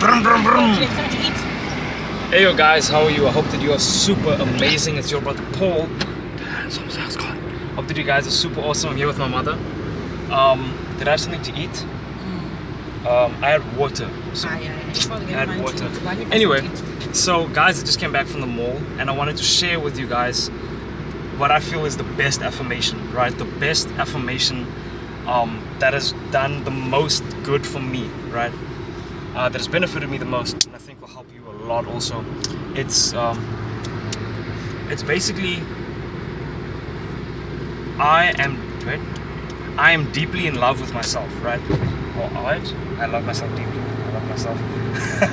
Brum, brum, brum. Hey yo guys, how are you? I hope that you are super amazing. It's your brother Paul. Hope that you guys are super awesome. I'm here with my mother. Did I have something to eat? I had water. So I had water. Anyway, so guys, I just came back from the mall and I wanted to share with you guys what I feel is the best affirmation, right? The best affirmation that has done the most good for me, right? That has benefited me the most, and I think will help you a lot also. It's basically I am deeply in love with myself, right? Or alright, I love myself deeply. I love myself.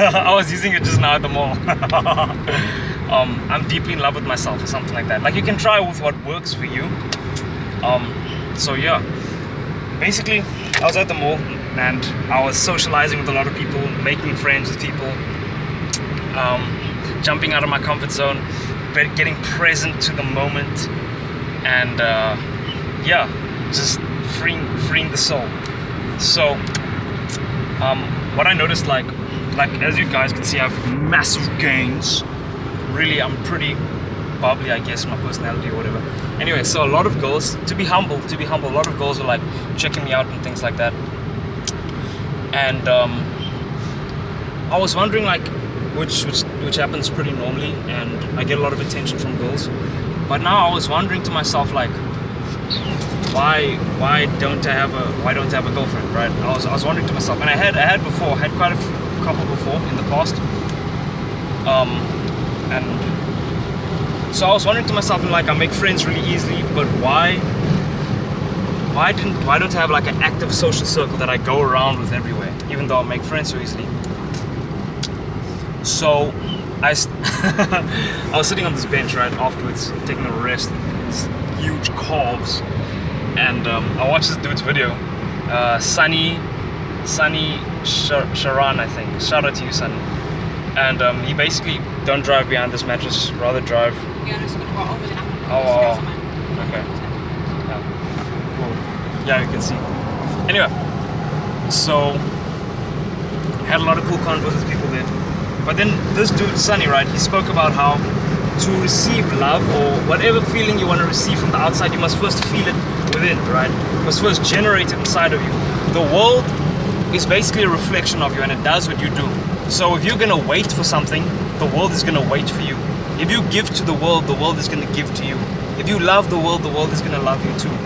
I was using it just now at the mall. I'm deeply in love with myself or something like that. Like, you can try with what works for you. So yeah, basically I was at the mall and I was socializing with a lot of people, making friends with people, jumping out of my comfort zone, but getting present to the moment, and yeah, just freeing the soul. So what I noticed, like as you guys can see, I have massive gains. Really, I'm pretty bubbly, I guess, my personality or whatever. Anyway, so a lot of girls, to be humble, a lot of girls were like checking me out and things like that. And I was wondering, like, which happens pretty normally, and I get a lot of attention from girls. But now I was wondering to myself, like, why don't I have a girlfriend, right? I was wondering to myself, and I had quite a couple before in the past. And so I was wondering to myself, like, I make friends really easily, but why don't I have like an active social circle that I go around with everywhere, even though I make friends so easily? So I was sitting on this bench right afterwards, taking a rest, these huge calves, and I watched this dude's video, Sunny Sharan, I think. Shout out to you, Sunny. And he basically, don't drive behind this mattress, rather drive. Oh, okay. Yeah. Cool. Yeah, you can see. Anyway, so had a lot of cool convos with people there. But then this dude, Sunny, right, he spoke about how to receive love or whatever feeling you want to receive from the outside, you must first feel it within, right? You must first generate it inside of you. The world is basically a reflection of you, and it does what you do. So if you're gonna wait for something, the world is gonna wait for you. If you give to the world is gonna give to you. If you love the world is gonna love you too.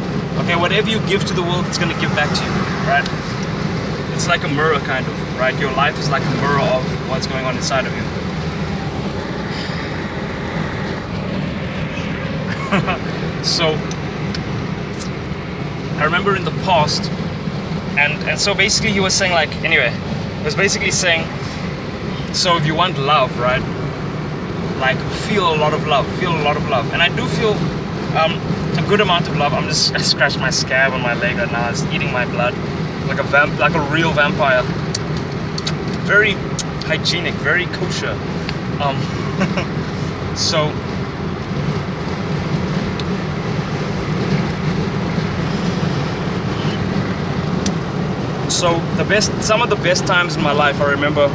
Okay, whatever you give to the world, it's gonna give back to you, right? It's like a mirror, kind of, right? Your life is like a mirror of what's going on inside of you. So I remember in the past, and so basically he was saying, like, anyway, he was basically saying, so if you want love, right, like, feel a lot of love, and I do feel a good amount of love. I scratched my scab on my leg right now. It's eating my blood like a real vampire. Very hygienic, very kosher. So some of the best times in my life I remember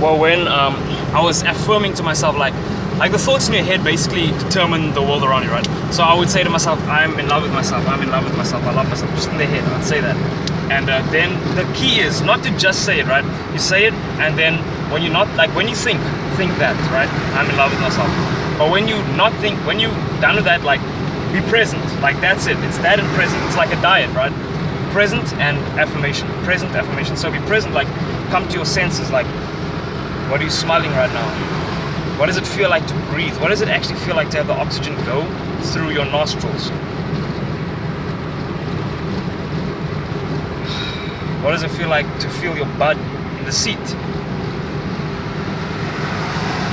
were when I was affirming to myself, like the thoughts in your head basically determine the world around you, right? So I would say to myself, I'm in love with myself, I love myself, just in the head, I'd say that. And then the key is not to just say it, right? You say it, and then when you think that, right? I'm in love with myself. But when you done with that, like, be present, like, that's it. It's that and present. It's like a diet, right? Present and affirmation, present affirmation. So be present, like, come to your senses, like, what are you smiling right now? What does it feel like to breathe? What does it actually feel like to have the oxygen go through your nostrils? What does it feel like to feel your butt in the seat?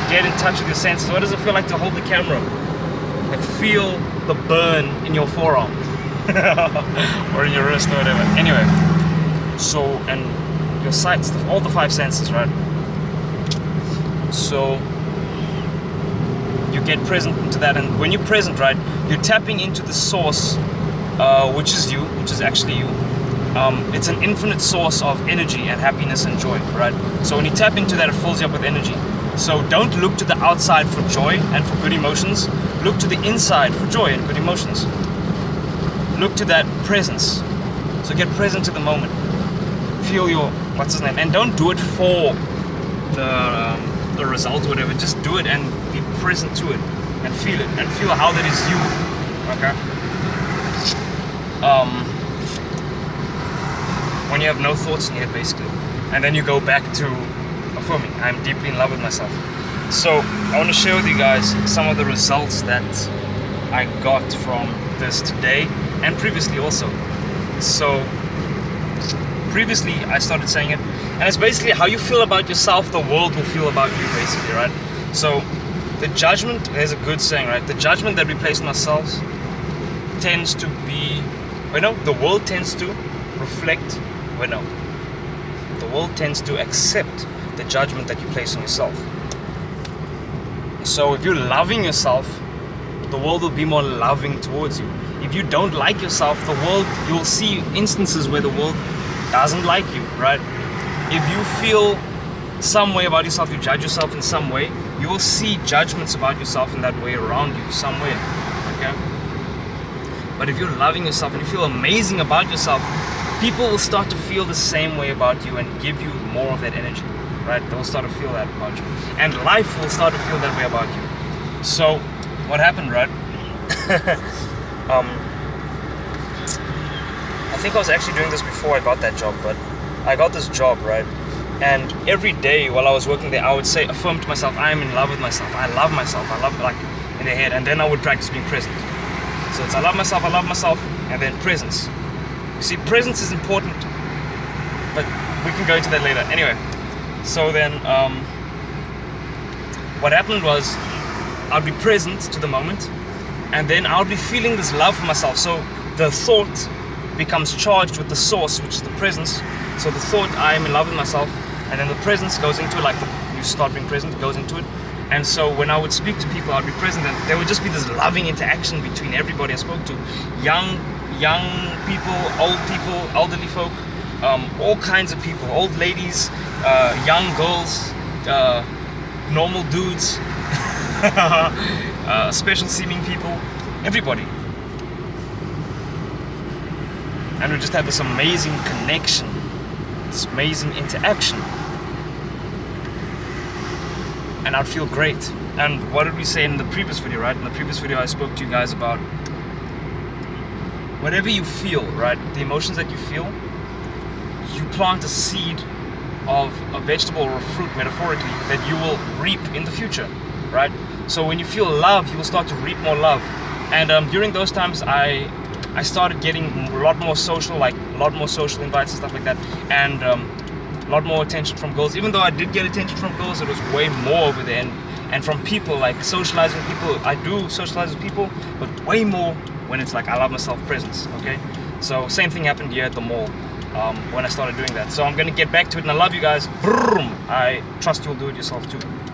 Get in touch with your senses. What does it feel like to hold the camera? Like, feel the burn in your forearm or in your wrist or whatever. Anyway, so, and your sights, all the five senses, right? So you get present into that, and when you're present, right, you're tapping into the source, which is you, which is actually you. it's an infinite source of energy and happiness and joy, right? So when you tap into that, it fills you up with energy. So don't look to the outside for joy and for good emotions. Look to the inside for joy and good emotions. Look to that presence. So get present to the moment. Feel your, and don't do it for the result or whatever. Just do it and be present to it and feel it and feel how that is you. Okay. When you have no thoughts in your head, basically, and then you go back to affirming, I'm deeply in love with myself. So I want to share with you guys some of the results that I got from this today and previously also. So previously I started saying it, and it's basically how you feel about yourself, the world will feel about you, basically, right? So the judgment, there's a good saying, right? The judgment that we place on ourselves tends to be, the world tends to reflect, the world tends to accept the judgment that you place on yourself. So if you're loving yourself, the world will be more loving towards you. If you don't like yourself, the world, you'll see instances where the world doesn't like you, right? If you feel some way about yourself, you judge yourself in some way, you will see judgments about yourself in that way around you somewhere, okay? But if you're loving yourself and you feel amazing about yourself, people will start to feel the same way about you and give you more of that energy, right? They'll start to feel that about you. And life will start to feel that way about you. So, what happened, right? I think I was actually doing this before I got that job, but I got this job, right? And every day while I was working there, I would say, affirm to myself, I am in love with myself. I love myself. I love, like, in the head. And then I would practice being present. So it's I love myself, and then presence. You see, presence is important, but we can go into that later. Anyway, so then what happened was I'd be present to the moment, and then I'll be feeling this love for myself. So the thought becomes charged with the source, which is the presence. So the thought, I am in love with myself, and then the presence goes into it, like you start being present, it goes into it. And so when I would speak to people, I'd be present, and there would just be this loving interaction between everybody I spoke to. Young people, old people, elderly folk, all kinds of people, old ladies, young girls, normal dudes, special seeming people, everybody. And we just had this amazing connection, this amazing interaction. And I'd feel great. And what did we say in the previous video, right? In the previous video I spoke to you guys about whatever you feel, right? The emotions that you feel, you plant a seed of a vegetable or a fruit, metaphorically, that you will reap in the future, right? So when you feel love, you will start to reap more love. And during those times, I started getting a lot more social invites and stuff like that, and a lot more attention from girls. Even though I did get attention from girls, it was way more over there, and from people, like socializing people. I do socialize with people, but way more when it's like I love myself presence, okay? So same thing happened here at the mall when I started doing that. So I'm gonna get back to it, and I love you guys. I trust you'll do it yourself too.